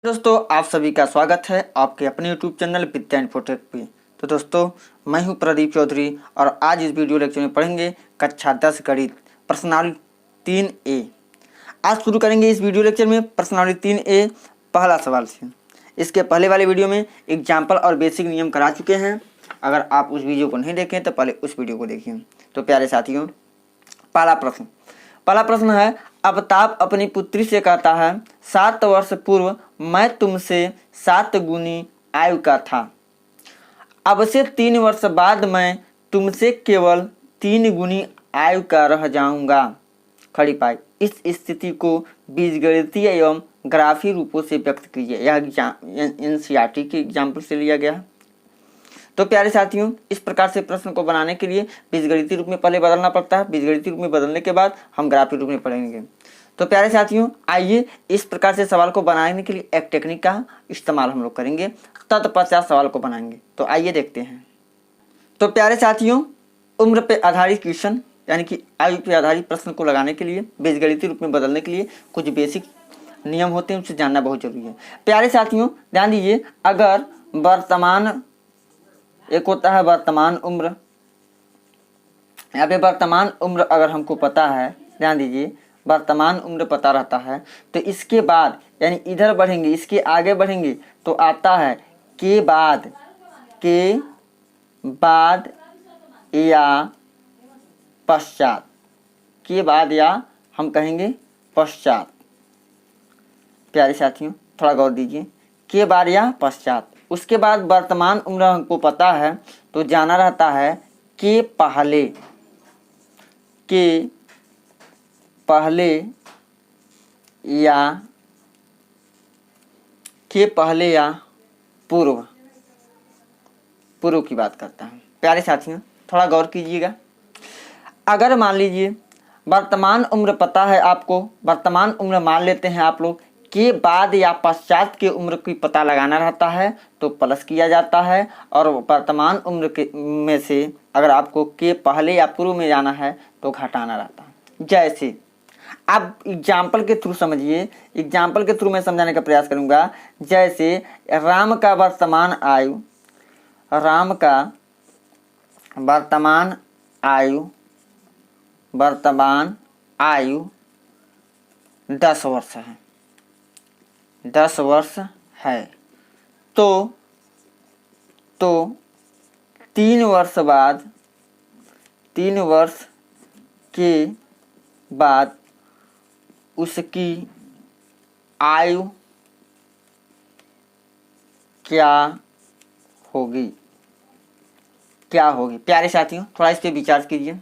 दोस्तों आप सभी का स्वागत है आपके अपने YouTube चैनल विद्या इन्फोटेक पे। तो दोस्तों मैं हूं प्रदीप चौधरी और आज इस वीडियो लेक्चर में पढ़ेंगे कक्षा 10 गणित प्रश्नावली 3A। आज शुरू करेंगे इस वीडियो लेक्चर में प्रश्नावली 3A पहला सवाल से। इसके पहले वाले वीडियो में एग्जाम्पल और बेसिक नियम करा चुके हैं। अगर आप उस वीडियो को नहीं देखें तो पहले उस वीडियो को देखिए। तो प्यारे साथियों, पहला प्रश्न है, अवताप अपनी पुत्री से कहता है 7 वर्ष पूर्व मैं तुमसे 7 गुनी आयु का था। अब से 3 वर्ष बाद मैं तुमसे केवल 3 गुनी आयु का रह जाऊंगा। खड़ी पाई। इस स्थिति को बीजगणितीय एवं ग्राफी रूपों से व्यक्त कीजिए। यह एनसीईआरटी के एग्जाम्पल से लिया गया है। तो प्यारे साथियों, इस प्रकार से प्रश्न को बनाने के लिए बीजगणितीय रूप में पहले बदलना पड़ता है। बीजगणितीय रूप में बदलने के बाद हम ग्राफी रूप में पढ़ेंगे। तो प्यारे साथियों, आइए इस प्रकार से सवाल को बनाने के लिए एक टेक्निक का इस्तेमाल हम लोग करेंगे। तत्पश्चात सवाल को बनाएंगे। तो आइए देखते हैं। तो प्यारे साथियों, उम्र पे आधारित क्वेश्चन यानी कि आयु पे आधारित प्रश्न को लगाने के लिए, बीजगणितीय रूप में बदलने के लिए कुछ बेसिक नियम होते हैं, उसे जानना बहुत जरूरी है। प्यारे साथियों ध्यान दीजिए, अगर वर्तमान एक होता है वर्तमान उम्र, यहाँ पे वर्तमान उम्र अगर हमको पता है, ध्यान दीजिए वर्तमान उम्र पता रहता है, तो इसके बाद यानी इधर बढ़ेंगे, इसके आगे बढ़ेंगे तो आता है के बाद या पश्चात, के बाद या हम कहेंगे पश्चात। प्यारे साथियों थोड़ा गौर दीजिए, के बाद या पश्चात। उसके बाद वर्तमान उम्र हमको पता है तो जाना रहता है के पहले या पूर्व की बात करता है। प्यारे साथियों थोड़ा गौर कीजिएगा। अगर मान लीजिए वर्तमान उम्र पता है आपको, वर्तमान उम्र मान लेते हैं आप लोग, के बाद या पश्चात के उम्र की पता लगाना रहता है तो प्लस किया जाता है, और वर्तमान उम्र के में से अगर आपको के पहले या पूर्व में जाना है तो घटाना रहता है। जैसे आप एग्जाम्पल के थ्रू समझिए, एग्जाम्पल के थ्रू मैं समझाने का प्रयास करूंगा। जैसे राम का वर्तमान आयु 10 वर्ष है, 10 वर्ष है। तो 3 वर्ष के बाद उसकी आयु क्या होगी? प्यारे साथियों थोड़ा इस पे विचार कीजिए।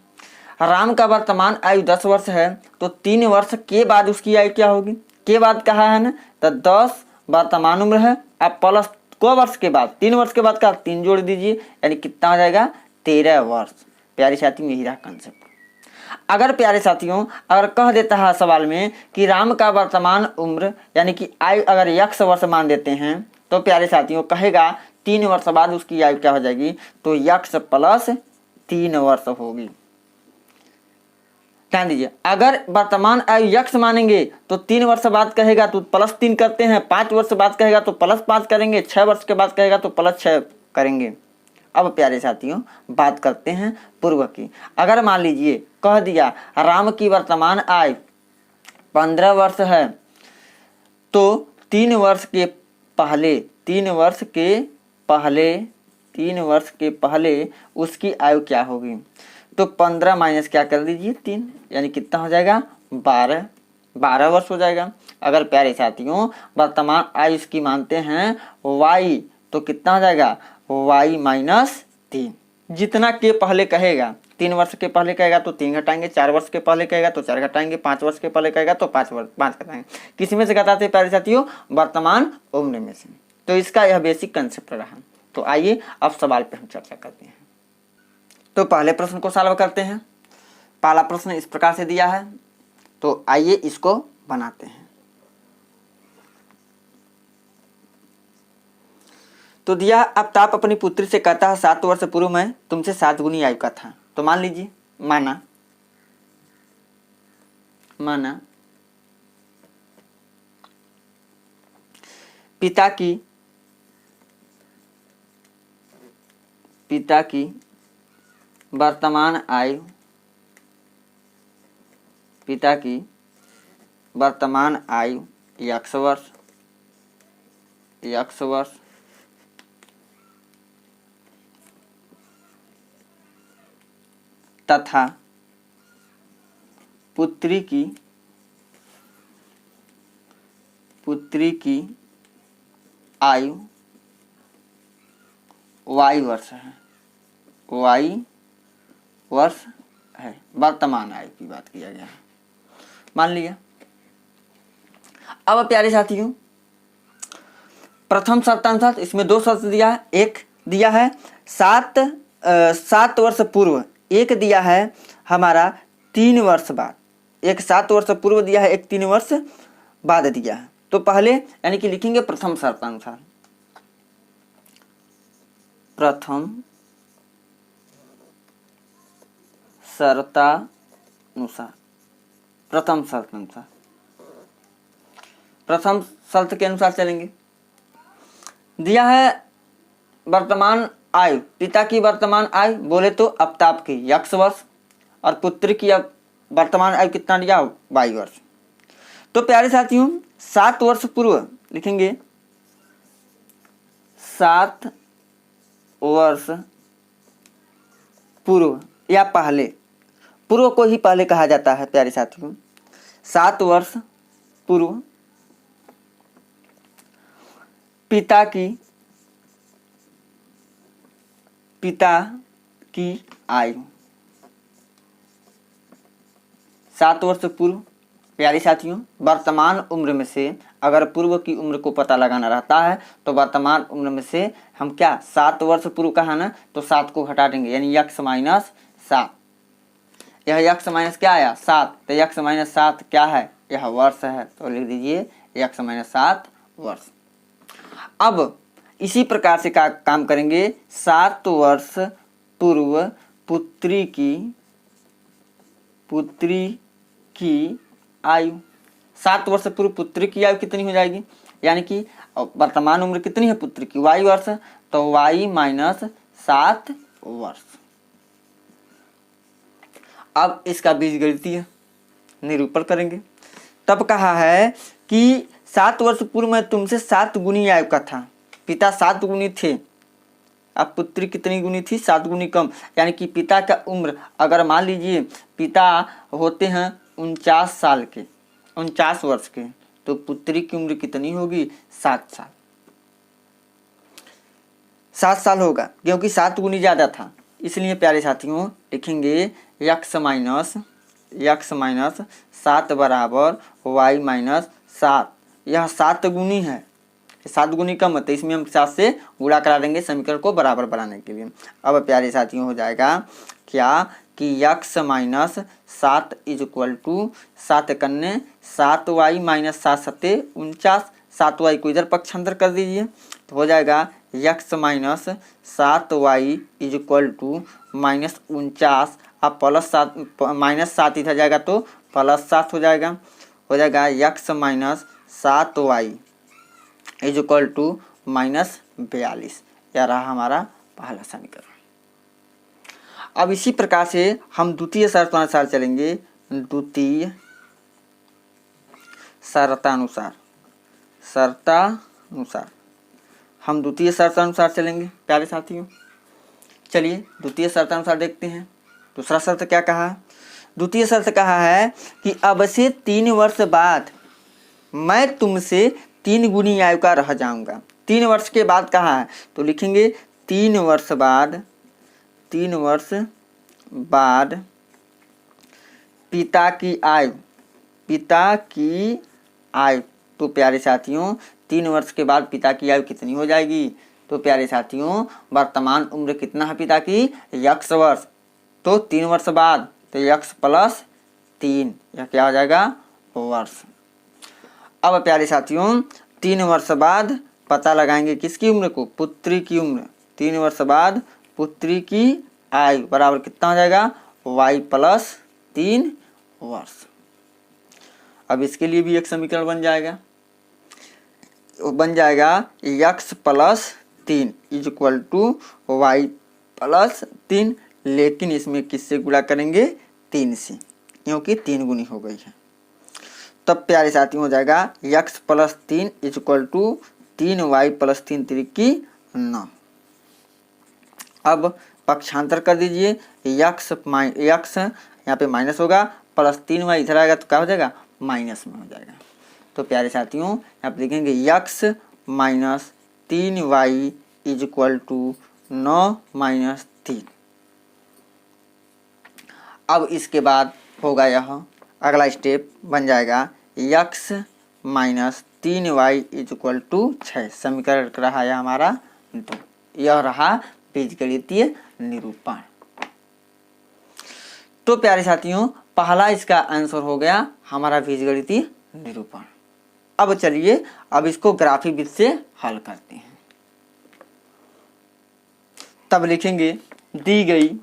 राम का वर्तमान आयु 10 वर्ष है, तो 3 वर्ष के बाद उसकी आयु क्या होगी? के बाद कहा है ना, तो 10 वर्तमान उम्र है, अब प्लस को वर्ष के बाद 3 वर्ष के बाद का 3 जोड़ दीजिए, यानी कितना हो जाएगा? 13 वर्ष। प्यारे साथियों यही रहा कंसेप्ट। अगर प्यारे साथियों अगर कह देता है सवाल में कि राम का वर्तमान उम्र यानी कि आयु अगर x वर्ष मान देते हैं, तो प्यारे साथियों कहेगा 3 वर्ष बाद उसकी आयु क्या हो जाएगी? तो x प्लस 3 वर्ष होगी। ध्यान दीजिए, अगर वर्तमान आयु x मानेंगे तो 3 वर्ष बाद कहेगा तो प्लस 3 करते हैं, 5 वर्ष बाद कहेगा तो प्लस 5 करेंगे, 6 वर्ष के बाद कहेगा तो प्लस 6 करेंगे। अब प्यारे साथियों बात करते हैं पूर्व की। अगर मान लीजिए कह दिया राम की वर्तमान आयु 15 वर्ष है, तो 3 वर्ष के पहले उसकी आयु क्या होगी? तो 15 माइनस क्या कर दीजिए 3, यानी कितना हो जाएगा? 12 वर्ष हो जाएगा। अगर प्यारे साथियों वर्तमान आयु इसकी मानते हैं y, तो कितना हो जाएगा? y minus 3। जितना के पहले कहेगा, 3 वर्ष के पहले कहेगा तो 3 घटाएंगे, 4 वर्ष के पहले कहेगा तो 4 घटाएंगे, 5 वर्ष के पहले कहेगा तो 5 घटाएंगे। किस में से घटाते हैं प्यारे साथियों? वर्तमान उम्र में से। तो इसका यह बेसिक कंसेप्ट रहा। तो आइए अब सवाल पे हम चर्चा करते हैं। तो पहले प्रश्न को सॉल्व करते हैं। पहला प्रश्न इस प्रकार से दिया है, तो आइए इसको बनाते हैं। तो दिया, अवताप अपनी पुत्री से कहता है 7 वर्ष पूर्व मैं तुमसे 7 गुनी आयु का था। तो मान लीजिए, माना पिता की वर्तमान आयु, पिता की वर्तमान आयु x वर्ष तथा पुत्री की आयु y वर्ष है, y वर्ष है। वर्तमान आयु की बात किया गया है, मान लिया। अब प्यारे साथियों, प्रथम शर्तानुसार इसमें 2 शर्त दिया है। एक दिया है 7 वर्ष पूर्व, एक दिया है हमारा 3 वर्ष बाद। एक 7 वर्ष पूर्व दिया है, एक 3 वर्ष बाद दिया है। तो पहले यानी कि लिखेंगे प्रथम शर्तानुसार, प्रथम शर्तानुसार, प्रथम शर्तानुसार, प्रथम शर्त के अनुसार चलेंगे। दिया है वर्तमान आयु, पिता की वर्तमान आयु बोले तो अपताप की x वर्ष, और पुत्र की वर्तमान आयु कितना दिया, y वर्ष। तो प्यारे साथियों 7 वर्ष पूर्व लिखेंगे, 7 वर्ष पूर्व या पहले, पूर्व को ही पहले कहा जाता है प्यारे साथियों। 7 वर्ष पूर्व पिता की आयु, 7 वर्ष पूर्व प्यारे साथियों वर्तमान उम्र में से अगर पूर्व की उम्र को पता लगाना रहता है तो वर्तमान उम्र में से हम क्या 7 वर्ष पूर्व का है ना, तो 7 को घटा देंगे, यानी x माइनस 7। यह x माइनस क्या आया 7, तो x माइनस 7 क्या है, यह वर्ष है, तो लिख दीजिए x माइनस 7 वर्ष। अब इसी प्रकार से काम करेंगे। 7 वर्ष पूर्व पुत्री की आयु, 7 वर्ष पूर्व पुत्री की आयु कितनी हो जाएगी, यानी कि वर्तमान उम्र कितनी है पुत्री की, y वर्ष, तो y माइनस 7 वर्ष। अब इसका बीजगणितीय निरूपण करेंगे। तब कहा है कि 7 वर्ष पूर्व में तुमसे 7 गुनी आयु का था, पिता 7 गुनी थे, अब पुत्री कितनी गुनी थी, 7 गुनी कम, यानी कि पिता का उम्र अगर मान लीजिए पिता होते हैं 49 साल के, 49 वर्ष के, तो पुत्री की उम्र कितनी होगी 7 साल, 7 साल होगा, क्योंकि 7 गुनी ज़्यादा था। इसलिए प्यारे साथियों लिखेंगे x माइनस 7 बराबर y माइनस 7। यह 7 गुनी है, 7 गुनी कम है, तो इसमें हम 7 से गुणा करा देंगे समीकरण को बराबर बनाने के लिए। अब प्यारे साथियों हो जाएगा क्या कि x minus 7 is equal to 7 कन्ने 7y माइनस 7 सत्ते 49, 7y को इधर पक्षांतर कर दीजिए, तो हो जाएगा x minus 7y is equal to minus 49, अब प्लस 7 माइनस 7 इधर जाएगा तो प्लस 7 हो जाएगा x minus 7y is equal to minus 42। यह रहा हमारा पहला समीकरण। अब इसी प्रकार से हम द्वितीय शर्तानुसार चलेंगे, द्वितीय शर्तानुसार हम द्वितीय शर्तानुसार चलेंगे प्यारे साथियों। चलिए द्वितीय शर्तानुसार देखते हैं। दूसरा शर्त क्या कहा, द्वितीय शर्त कहा है कि अब से 3 वर्ष बाद मैं तुमसे 3 गुनी आयु का रह जाऊंगा। 3 वर्ष के बाद कहा है, तो लिखेंगे 3 वर्ष बाद पिता की आयु, तो प्यारे साथियों 3 वर्ष के बाद पिता की आयु कितनी हो जाएगी, तो प्यारे साथियों वर्तमान उम्र कितना है पिता की x वर्ष, तो 3 वर्ष बाद तो x प्लस 3, यह क्या हो जाएगा वर्ष। अब प्यारे साथियों 3 वर्ष बाद पता लगाएंगे किसकी उम्र को, पुत्री की उम्र। 3 वर्ष बाद पुत्री की आयु बराबर कितना हो जाएगा y प्लस 3 वर्ष। अब इसके लिए भी एक समीकरण बन जाएगा। बन जाएगा x plus 3 is equal to y plus 3, लेकिन इसमें किससे गुणा करेंगे? 3 से, क्योंकि 3 गुनी हो गई है। तब प्यारे साथियों हो जाएगा x plus 3 is equal to 3y plus 3 त्रिकी 9। अब पक्षांतर कर दीजिए, x यहाँ पे माइनस होगा, प्लस 3y इधर आएगा तो क्या हो जाएगा? माइनस में हो जाएगा। तो प्यारे साथियों यहाँ पे लिखेंगे x minus 3y is equal to 9 minus 3। अब इसके बाद होगा यह अगला स्टेप बन जाएगा x minus 3y is equal to 6। समीकरण रहा है हमारा 2। यह रहा बीजगणितीय निरूपण। तो प्यारे साथियों पहला इसका आंसर हो गया हमारा बीजगणितीय निरूपण। अब चलिए अब इसको ग्राफिक विधि से हल करते हैं। तब लिखेंगे दी गई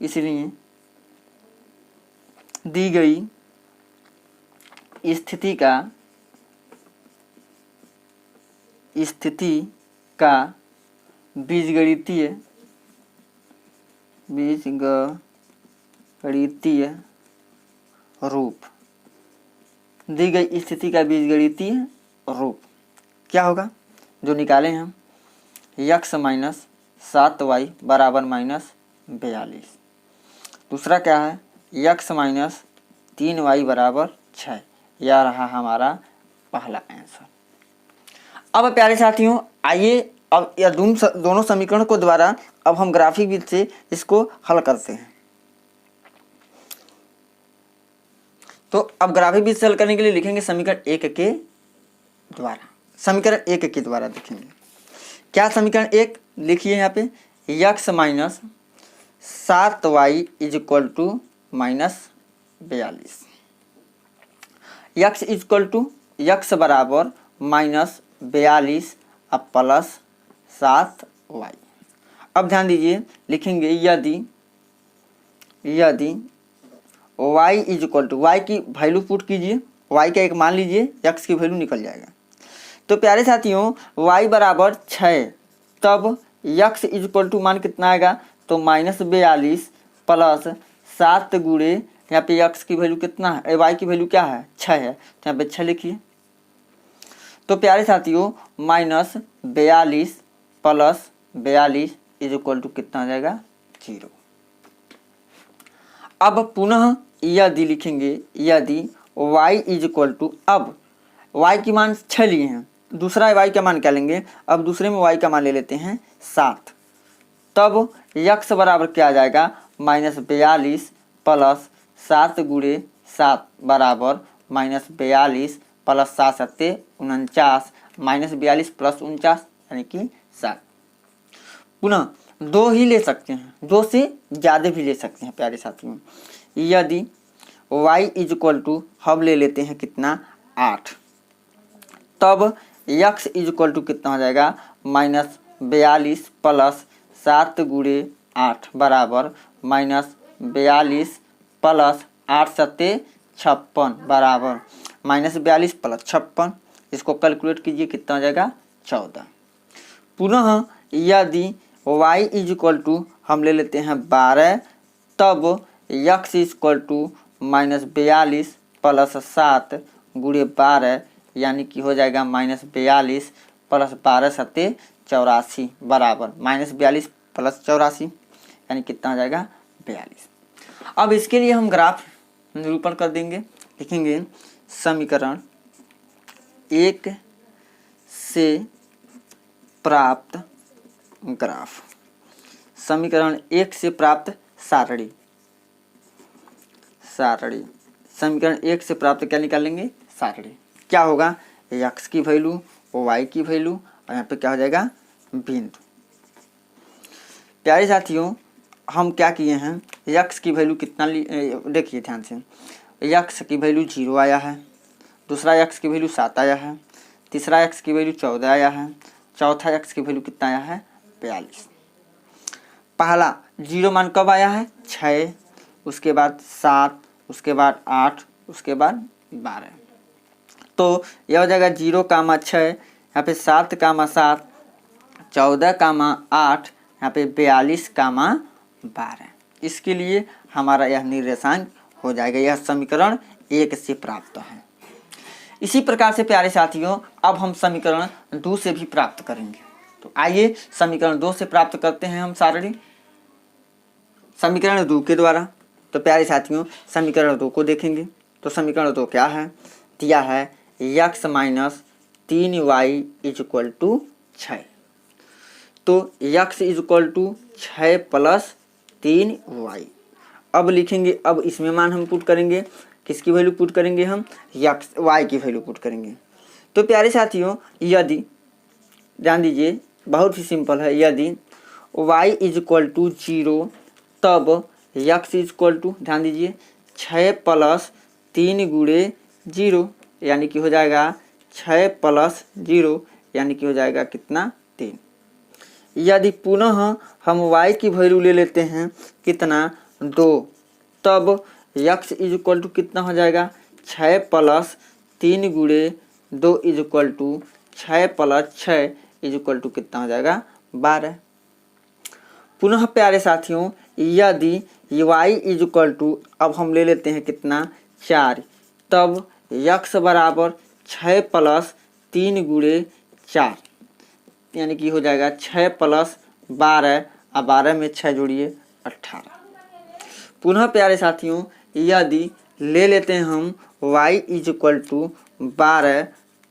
इसलिए दी गई स्थिति का बीजगणितीय रूप, दी गई स्थिति का बीजगणितीय रूप क्या होगा जो निकाले हम? x माइनस 7y बराबर माइनस 42। दूसरा क्या है? x माइनस 3y बराबर 6। यह रहा हमारा पहला आंसर। अब प्यारे साथियों आइए अब यह दोनों समीकरण को द्वारा अब हम ग्राफिक विधि से इसको हल करते हैं। तो अब ग्राफिक विधि से हल करने के लिए लिखेंगे समीकरण 1 के द्वारा। समीकरण 1 के द्वारा लिखेंगे क्या? समीकरण 1 लिखिए यहाँ पे x minus 7y is equal to minus 42। x is equal to x बराबर माइनस 42 अब प्लस 7y। अब ध्यान दीजिए लिखेंगे यदि y is equal to, y की वैल्यू पुट कीजिए, y का एक मान लीजिए, x की वैल्यू निकल जाएगा। तो प्यारे साथियों y बराबर 6, तब x इज इक्वल टू मान कितना आएगा? तो माइनस 42 प्लस 7 गुणे यहाँ पे x की वैल्यू कितना है, y की वैल्यू क्या है? 6 है, तो यहाँ पे 6 लिखिए। तो प्यारे साथियों minus 42 plus 42 is equal to कितना आ जाएगा? 0। अब पुनः यदि लिखेंगे यदि y इज इक्वल टू, अब y की मान 6 लिए हैं, दूसरा y का मान क्या लेंगे? अब दूसरे में y का मान ले लेते हैं 7। तब x बराबर क्या आ जाएगा? माइनस 42 प्लस 7 गुणे 7 बराबर माइनस 42 प्लस 7 सत्ते 49, माइनस 42 प्लस 49 यानी कि 7। पुनः 2 ही ले सकते हैं, 2 से ज़्यादा भी ले सकते हैं प्यारे साथियों। यदि y इज इक्वल टू हम ले लेते हैं कितना? 8, तब x इज इक्वल टू कितना हो जाएगा? माइनस 42 प्लस 7 गुणे 8 बराबर माइनस 42 प्लस 8 सत्ते 56 बराबर माइनस 42 प्लस 56। इसको कैलकुलेट कीजिए कितना हो जाएगा? 14। पुनः यदि y इज इक्वल टू हम ले लेते हैं 12, तब x is equal to minus 42 plus 7 गुणे 12 यानी कि हो जाएगा माइनस 42 प्लस 12 सत्ते 84 बराबर माइनस 42 प्लस 84 यानी कितना आ जाएगा? 42। अब इसके लिए हम ग्राफ निरूपण कर देंगे। लिखेंगे समीकरण 1 से प्राप्त ग्राफ, समीकरण 1 से प्राप्त सारणी। समीकरण 1 से प्राप्त क्या निकालेंगे? सारणी। क्या होगा? x की वैल्यू, y की वैल्यू और यहाँ पे क्या हो जाएगा? बिंदु। प्यारे साथियों हम क्या किए हैं? x की वैल्यू कितना देखिए ध्यान से, x की वैल्यू 0 आया है, दूसरा x की वैल्यू 7 आया है, तीसरा x की वैल्यू 14 आया है, चौथा x की वैल्यू कितना आया है? 42। पहला 0 मान कब आया है? 6, उसके बाद 7, उसके बाद 8, उसके बाद 12। तो यह हो जाएगा 0,6, यहाँ पे 7,7, 14,8, यहाँ पे 42,12। इसके लिए हमारा यह निर्देशांक हो जाएगा। यह समीकरण 1 से प्राप्त है। इसी प्रकार से प्यारे साथियों अब हम समीकरण 2 से भी प्राप्त करेंगे। तो आइए समीकरण 2 से प्राप्त करते हैं हम सारणी समीकरण 2 के द्वारा। तो प्यारे साथियों समीकरण 2 को देखेंगे। तो समीकरण 2 क्या है, दिया है x minus 3y equal to 6। तो x equal to 6 plus 3y। अब लिखेंगे, अब इसमें मान हम पुट करेंगे, किसकी वैल्यू पुट करेंगे हम, y की वैल्यू पुट करेंगे। तो प्यारे साथियों यदि ध्यान दीजिए, बहुत ही सिंपल है, यदि y इक्वल टू 0 तब x इक्वल टू, ध्यान दीजिए, 6 प्लस 3 गुणे 0 यानी कि हो जाएगा 6 प्लस 0 यानी कि हो जाएगा कितना, 3। यदि पुनः हम y की वैल्यू ले लेते हैं कितना, 2, तब x इक्वल टू कितना हो जाएगा, 6 प्लस 3 गुणे 2 equal to 6 plus 6 equal to कितना हो जाएगा, 12। पुनः प्यारे साथियों यदि y इक्वल टू, अब हम ले लेते हैं कितना, 4, तब x बराबर 6 प्लस 3 गुणे 4 यानी कि हो जाएगा 6 प्लस 12, और 12 में 6 जोड़िए 18। पुनः प्यारे साथियों यदि ले लेते हैं हम y इक्वल टू 12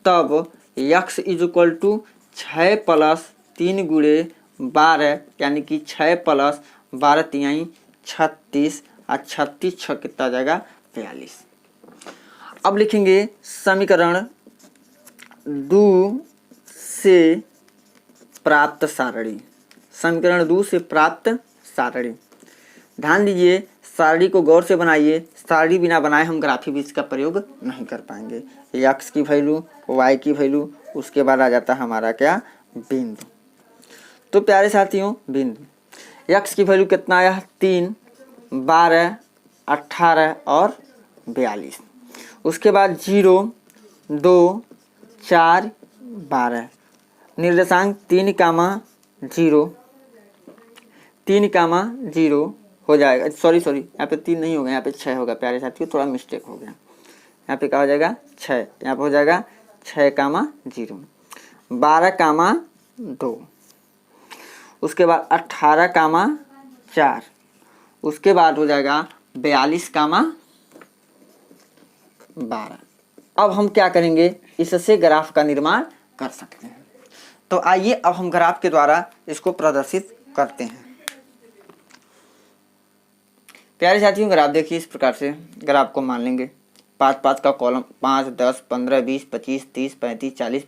तब x इक्वल टू 6 प्लस 3 गुणे 12 यानी कि 6 प्लस 12 तिहाई 36, और 36 6 कितना आ जाएगा, 42। अब लिखेंगे समीकरण 2 से प्राप्त सारणी। समीकरण 2 से प्राप्त सारणी, ध्यान दीजिए सारणी को गौर से बनाइए। सारणी बिना बनाए हम ग्राफी बीज का प्रयोग नहीं कर पाएंगे। x की वैल्यू, y की वैल्यू, उसके बाद आ जाता है हमारा क्या, बिंदु। तो प्यारे साथियों बिंदु x की वैल्यू कितना आया, 3, 12, 18 और 42। उसके बाद 0, 2, 4, 12। निर्देशांक 3,0, 3,0 हो जाएगा। सॉरी यहाँ पे 3 नहीं होगा, यहाँ पे 6 होगा प्यारे साथियों, थोड़ा मिस्टेक हो गया। यहाँ पे क्या हो जाएगा, 6, यहाँ पे हो जाएगा 6,0, 12,2, उसके बाद 18,4, उसके बाद हो जाएगा 42,12। अब हम क्या करेंगे, इससे ग्राफ का निर्माण कर सकते हैं। तो आइए अब हम ग्राफ के द्वारा इसको प्रदर्शित करते हैं। प्यारे साथियों ग्राफ देखिए इस प्रकार से ग्राफ को मान लेंगे। 5-5 का कॉलम, 5, 10, 15, 20, 25, 30, 35, 40,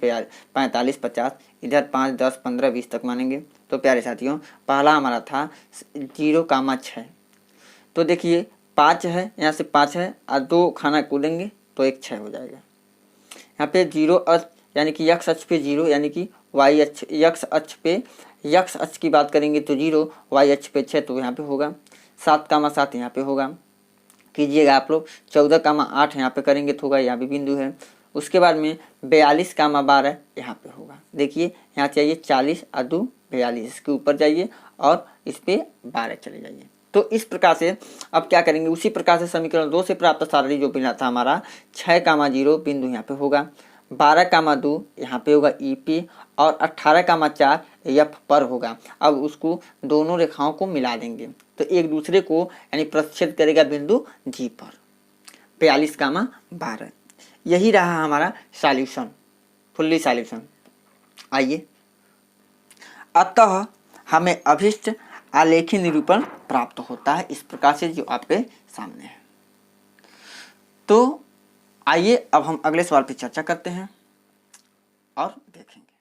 45, 50, इधर 5, 10, 15, 20 तक मानेंगे। तो प्यारे साथियों पहला हमारा था 0,6। तो देखिए 5 है, यहाँ से 5 है और 2 खाना कूदेंगे तो एक 6 हो जाएगा। यहाँ पे 0 यानी कि x अक्ष पे 0 यानी कि y अक्ष, x अक्ष पे, x अक्ष की बात करेंगे तो 0, y अक्ष पे 6 तो यहाँ पे होगा। 7,7 यहाँ पे होगा, कीजिएगा आप लोग। 14,8 यहाँ पे करेंगे तो होगा, यहाँ भी बिंदु है। उसके बाद में 42,12 यहाँ पे होगा। देखिए यहाँ चाहिए 40 और 2 42, इसके ऊपर जाइए और इस पे 12 चले जाइए। तो इस प्रकार से अब क्या करेंगे, उसी प्रकार से समीकरण 2 से प्राप्त सारणी जो बिना था हमारा 6,0 बिंदु यहाँ पे होगा, 12,2 यहाँ पे होगा ई पे, और 18,4 एफ पर होगा। अब उसको दोनों रेखाओं को मिला देंगे तो एक दूसरे को यानी प्रतिच्छेद करेगा बिंदु जी पर, 42,12। यही रहा हमारा सॉल्यूशन, फुल्ली सॉल्यूशन। आइए अतः हमें अभिष्ट आलेखी निरूपण प्राप्त होता है इस प्रकार से जो आपके सामने है। तो आइए अब हम अगले सवाल पर चर्चा करते हैं और देखेंगे।